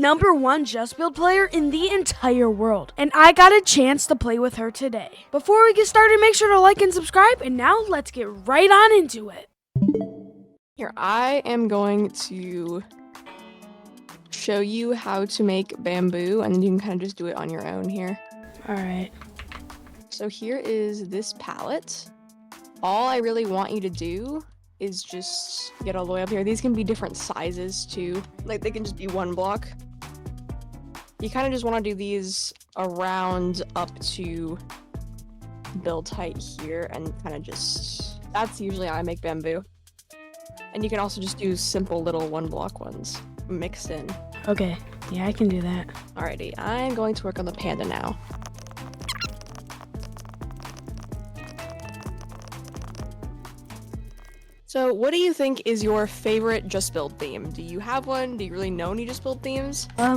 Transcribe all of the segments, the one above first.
#1 Just Build player in the entire world, and I got a chance to play with her today. Before we get started, make sure to like and subscribe, and now let's get right on into it. Here, I am going to show you how to make bamboo, and then you can kind of just do it on your own here. Alright. So here is this palette. All I really want you to do is just get all the way up here. These can be different sizes too. Like they can just be 1 block. You kind of just want to do these around up to build height here and kind of just, that's usually how I make bamboo. And you can also just do simple little 1 block ones mixed in. Okay, yeah, I can do that. Alrighty, I'm going to work on the panda now. So what do you think is your favorite Just Build theme? Do you have one? Do you really know any Just Build themes? I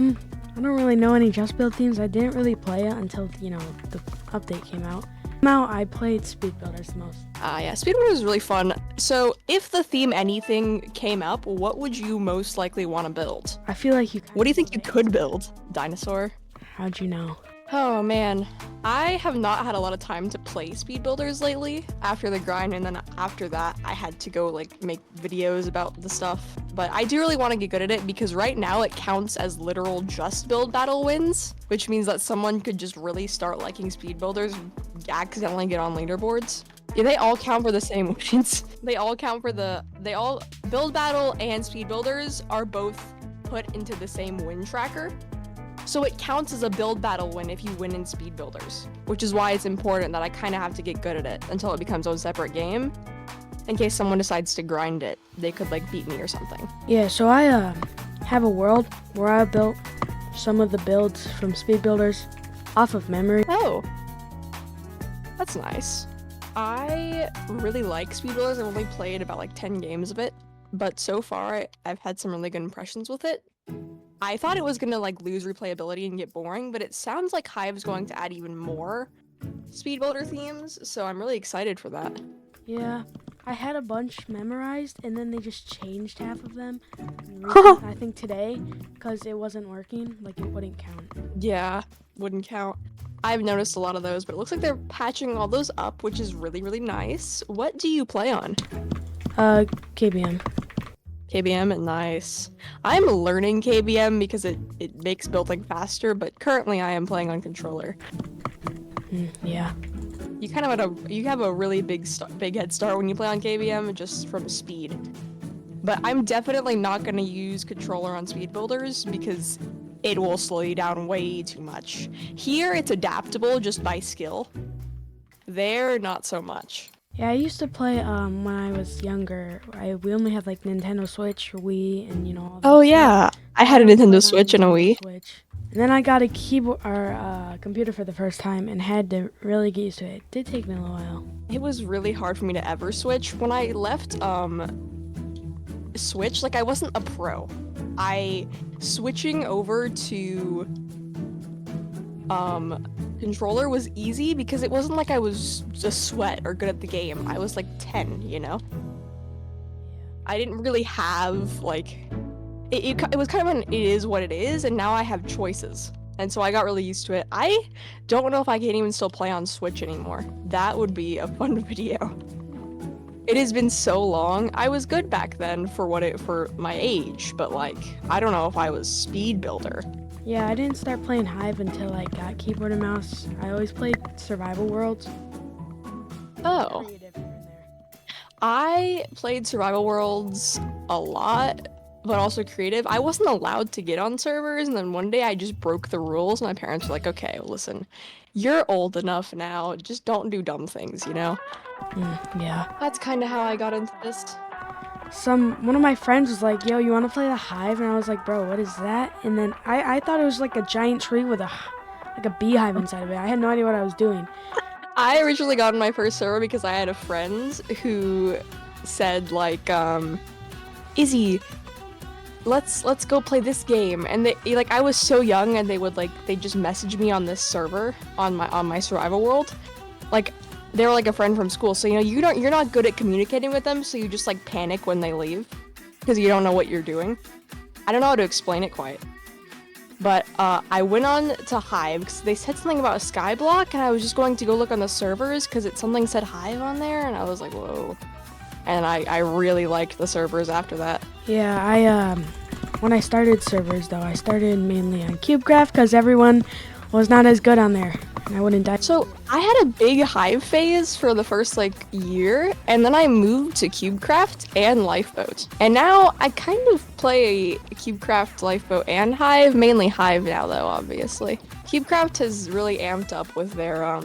don't really know any Just Build themes. I didn't really play it until, the update came out. Now I played Speed Builders the most. Yeah, Speed Builders is really fun. So if the theme anything came up, what would you most likely want to build? I feel like you... What do you think you could build? Dinosaur? How'd you know? Oh man, I have not had a lot of time to play Speed Builders lately after the grind, and then after that I had to go make videos about the stuff. But I do really want to get good at it because right now it counts as literal Just Build Battle wins, which means that someone could just really start liking Speed Builders and accidentally get on leaderboards. Yeah, they all count for the same wins. They all Build Battle and Speed Builders are both put into the same win tracker. So it counts as a build battle win if you win in Speed Builders, which is why it's important that I kind of have to get good at it until it becomes a separate game. In case someone decides to grind it, they could beat me or something. Yeah, so I have a world where I built some of the builds from Speed Builders off of memory. Oh, that's nice. I really like Speed Builders. I've only played about 10 games of it, but so far I've had some really good impressions with it. I thought it was gonna lose replayability and get boring, but it sounds like Hive's going to add even more Speed Builder themes, so I'm really excited for that. Yeah, I had a bunch memorized, and then they just changed half of them. I think today, because it wasn't working, it wouldn't count. Yeah, wouldn't count. I've noticed a lot of those, but it looks like they're patching all those up, which is really, really nice. What do you play on? KBM. KBM, nice. I'm learning KBM because it makes building faster, but currently I am playing on controller. Yeah. You have a really big head start when you play on KBM just from speed. But I'm definitely not going to use controller on Speed Builders because it will slow you down way too much. Here it's adaptable just by skill. There, not so much. Yeah, I used to play when I was younger. We only had Nintendo Switch or Wii and all that. Oh yeah, I had a Nintendo Switch and a Wii. And then I got a keyboard or computer for the first time and had to really get used to it. It did take me a little while. It was really hard for me to ever switch. When I left Switch, I wasn't a pro. Switching over to controller was easy because it wasn't like I was a sweat or good at the game. I was 10, I didn't really have it was kind of it is what it is, and now I have choices. And so I got really used to it. I don't know if I can even still play on Switch anymore. That would be a fun video. It has been so long. I was good back then for my age, but I don't know if I was Speed Builder. Yeah, I didn't start playing Hive until I got keyboard and mouse. I always played Survival Worlds. Oh. I played Survival Worlds a lot, but also creative. I wasn't allowed to get on servers, and then one day I just broke the rules, and my parents were like, okay, well, listen, you're old enough now, just don't do dumb things, Yeah. That's kind of how I got into this. One of my friends was like, yo, you want to play the Hive? And I was like, bro, what is that? And then I thought it was a giant tree with a beehive inside of it. I had no idea what I was doing. I originally got on my first server because I had a friend who said Izzy, let's go play this game. And they I was so young, and they just message me on this server on my survival world. They were a friend from school, so you're not good at communicating with them, so you just panic when they leave because you don't know what you're doing. I don't know how to explain it quite. But I went on to Hive because they said something about a skyblock, and I was just going to go look on the servers because something said Hive on there, and I was like, whoa. And I really liked the servers after that. Yeah, when I started servers though, I started mainly on CubeCraft because everyone was not as good on there, and I wouldn't die. So I had a big Hive phase for the first year, and then I moved to CubeCraft and Lifeboat. And now I kind of play CubeCraft, Lifeboat, and Hive, mainly Hive now though, obviously. CubeCraft has really amped up with their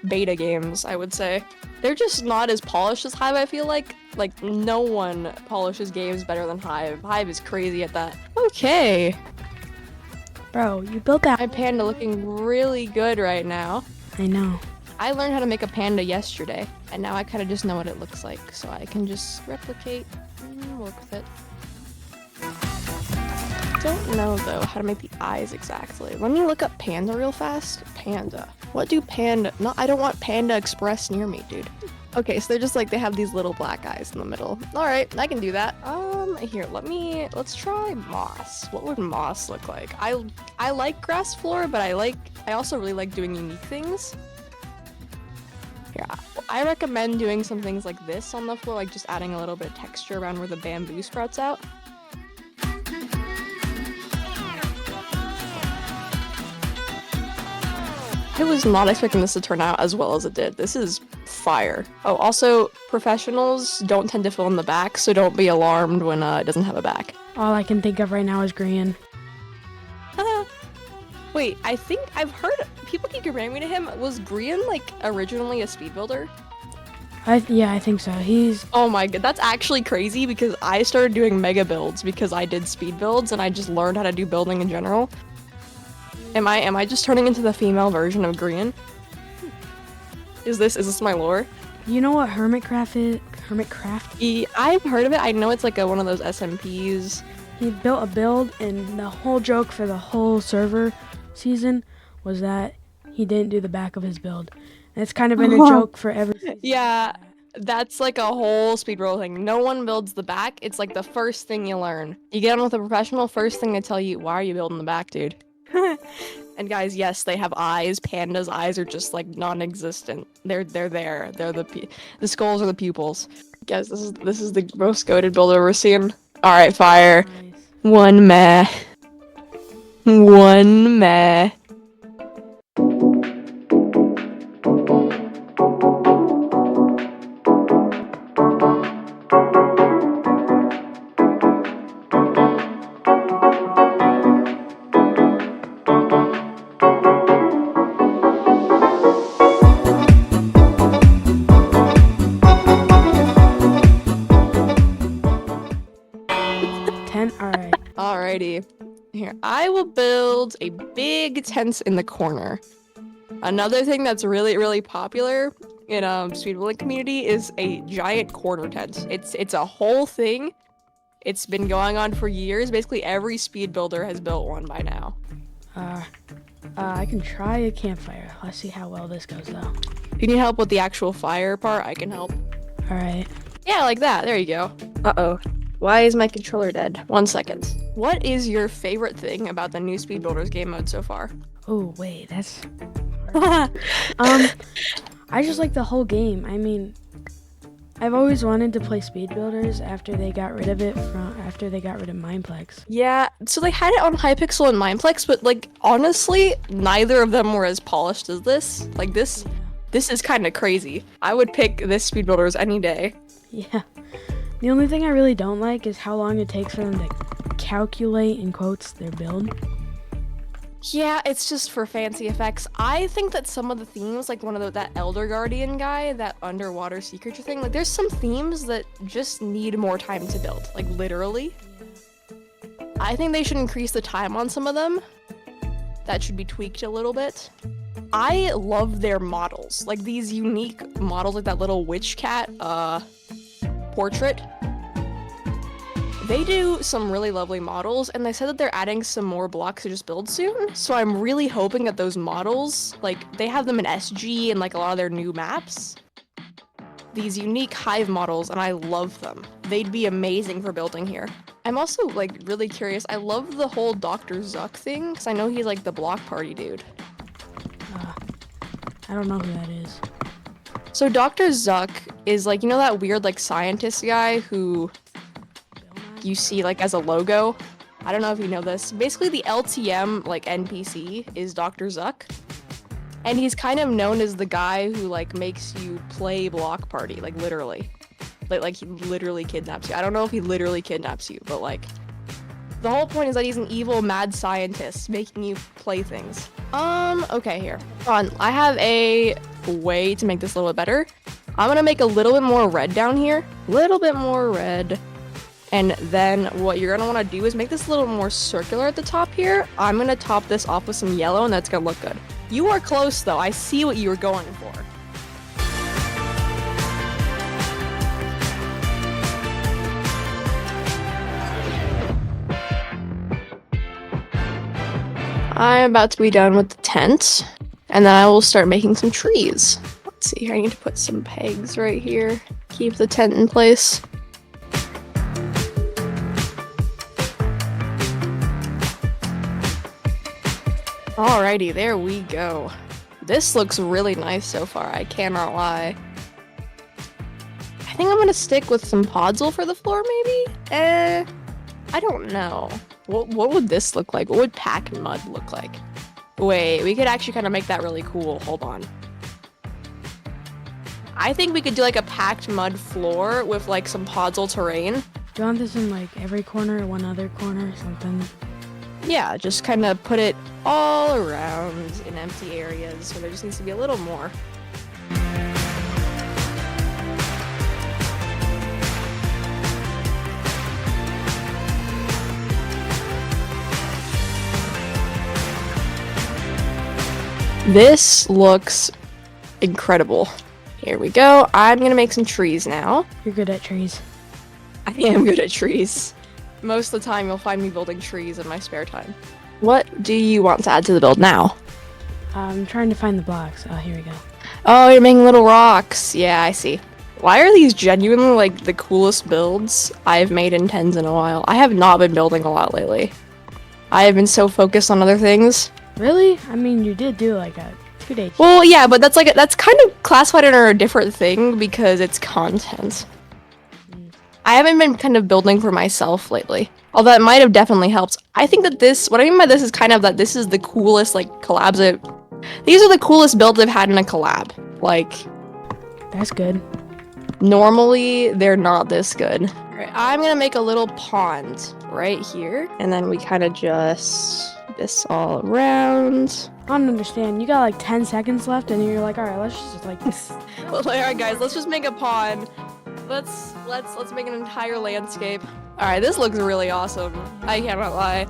beta games, I would say. They're just not as polished as Hive, I feel like. Like, no one polishes games better than Hive. Hive is crazy at that. Okay. Bro, you built that. My panda looking really good right now. I know. I learned how to make a panda yesterday, and now I kind of just know what it looks like, so I can just replicate and work with it. Don't know, though, how to make the eyes exactly. Let me look up panda real fast. Panda. What do panda... No, I don't want Panda Express near me, dude. Okay, so they're just they have these little black eyes in the middle. Alright, I can do that. Here, let's try moss. What would moss look like? I like grass floor, but I also really like doing unique things. Yeah, I recommend doing some things like this on the floor, like just adding a little bit of texture around where the bamboo sprouts out. I was not expecting this to turn out as well as it did. This is fire. Oh, also, professionals don't tend to fill in the back, so don't be alarmed when it doesn't have a back. All I can think of right now is green. Wait, I think I've heard people keep comparing me to him. Was Grian originally a speed builder? Yeah, I think so. Oh my god, that's actually crazy because I started doing mega builds because I did speed builds and I just learned how to do building in general. Am I just turning into the female version of Grian? Is this my lore? You know what Hermitcraft is? Hermitcraft? I've heard of it. I know it's one of those SMPs. He built a build, and the whole joke for the whole server season was that he didn't do the back of his build. And it's kind of been a joke for every season. Yeah, that's a whole speed roll thing. No one builds the back. It's the first thing you learn. You get on with a professional, first thing they tell you, why are you building the back, dude? And guys, yes, they have eyes. Panda's eyes are just non-existent. They're there. They're the skulls are the pupils. Guys, this is the most goated build I've ever seen. All right, fire. Nice. One meh. One meh. Alright. Alrighty. Here, I will build a big tent in the corner. Another thing that's really, really popular in speedbuilding community is a giant corner tent. It's a whole thing. It's been going on for years. Basically, every speed builder has built one by now. I can try a campfire. Let's see how well this goes, though. If you need help with the actual fire part, I can help. Alright. Yeah, like that. There you go. Uh-oh. Why is my controller dead? 1 second. What is your favorite thing about the new Speed Builders game mode so far? Oh, wait, that's... I just like the whole game. I mean, I've always wanted to play Speed Builders after they got rid of Mineplex. Yeah, so they had it on Hypixel and Mineplex, but honestly, neither of them were as polished as this. This is kind of crazy. I would pick this Speed Builders any day. Yeah. The only thing I really don't like is how long it takes for them to calculate, in quotes, their build. Yeah, it's just for fancy effects. I think that some of the themes, that Elder Guardian guy, that underwater sea creature thing, there's some themes that just need more time to build, literally. I think they should increase the time on some of them. That should be tweaked a little bit. I love their models, these unique models, that little witch cat, portrait. They do some really lovely models, and they said that they're adding some more blocks to just build soon, so I'm really hoping that those models, they have them in SG and a lot of their new maps. these unique hive models, and I love them. They'd be amazing for building here. I'm also like really curious. I love the whole Dr. Zuck thing because I know he's like the block party dude. I don't know who that is. So Dr. Zuck is like, you know that weird like scientist guy who you see like as a logo? I don't know if you know this. Basically the LTM like NPC is Dr. Zuck. And he's kind of known as the guy who like makes you play block party, like literally. Like he literally kidnaps you. I don't know if he literally kidnaps you, but like the whole point is that he's an evil mad scientist making you play things. Okay, here. Hold on. I have a way to make this a little bit better. I'm gonna make a little bit more red down here. A little bit more red. And then what you're gonna wanna do is make this a little more circular at the top here. I'm gonna top this off with some yellow and that's gonna look good. You are close though. I see what you were going for. I'm about to be done with the tent, and then I will start making some trees. Let's see here, I need to put some pegs right here. Keep the tent in place. Alrighty, there we go. This looks really nice so far, I cannot lie. I think I'm gonna stick with some podzol for the floor, maybe? I don't know. What would this look like? What would packed mud look like? Wait, we could actually kind of make that really cool. Hold on. I think we could do like a packed mud floor with like some podzol terrain. Do you want this in like every corner, one other corner, something? Yeah, just kind of put it all around in empty areas, so there just needs to be a little more. This looks incredible. Here we go. I'm gonna make some trees now. You're good at trees. I am good at trees. Most of the time you'll find me building trees in my spare time. What do you want to add to the build now? I'm trying to find the blocks. Oh, here we go. Oh, you're making little rocks. Yeah, I see. Why are these genuinely like the coolest builds I've made in tens in a while? I have not been building a lot lately. I have been so focused on other things. Really? I mean, you did do like a 2-day. Well, yeah, but that's kind of classified under a different thing because it's content. I haven't been kind of building for myself lately. Although it might have definitely helped. I think that what I mean by this is kind of that this is the coolest like collabs these are the coolest builds I've had in a collab. Like, That's good. normally they're not this good. Alright, I'm gonna make a little pond right here. And then we kind of just this all around. I don't understand. You got like 10 seconds left, and you're like, all right, let's just like this. Well, alright guys, let's just make a pond. Let's make an entire landscape. Alright, this looks really awesome. I cannot lie.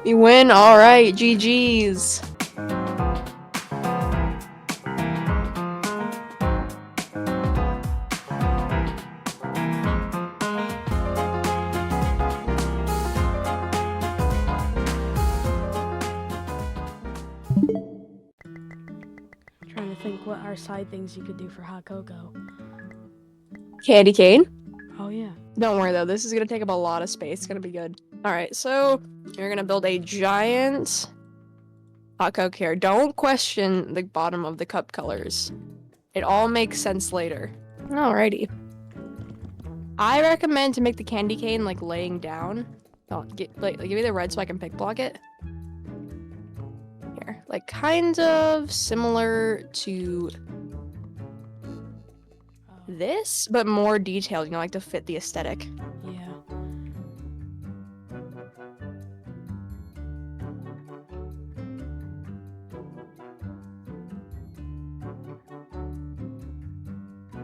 You win? Alright, GG's. Trying to think what are side things you could do for hot cocoa. Candy cane? Oh yeah. Don't worry though, this is gonna take up a lot of space. It's gonna be good. Alright, so you're gonna build a giant hot coke here. Don't question the bottom of the cup colors. It all makes sense later. Alrighty. I recommend to make the candy cane like laying down. Oh, give me the red so I can pick block it. Here, like kind of similar to this, but more detailed, you know, like to fit the aesthetic. Yeah.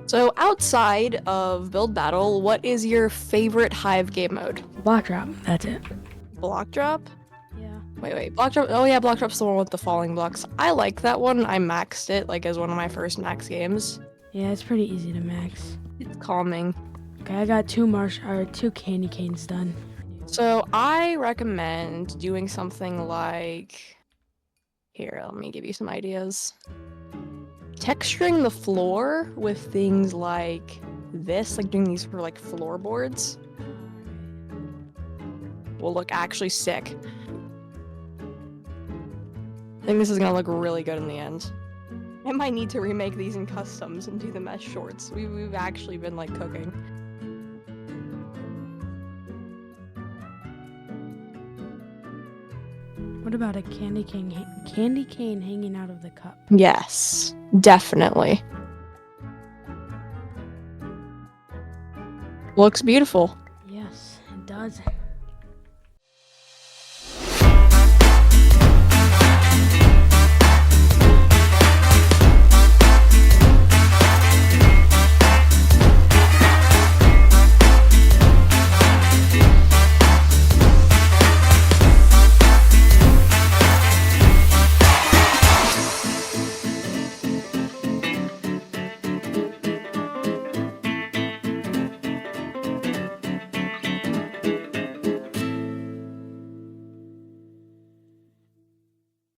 So outside of Build Battle, what is your favorite Hive game mode? Block drop. That's it. Block drop? Yeah. Wait, block drop? Oh yeah, block drop's the one with the falling blocks. I like that one. I maxed it like as one of my first max games. Yeah, it's pretty easy to max. It's calming. Okay, I got two candy canes done. So I recommend doing something like Here, let me give you some ideas. Texturing the floor with things like this, like doing these for like floorboards, will look actually sick. I think this is gonna look really good in the end. I might need to remake these in customs and do them as shorts. We've actually been like cooking. What about a candy cane hanging out of the cup? Yes, definitely. Looks beautiful. Yes, it does.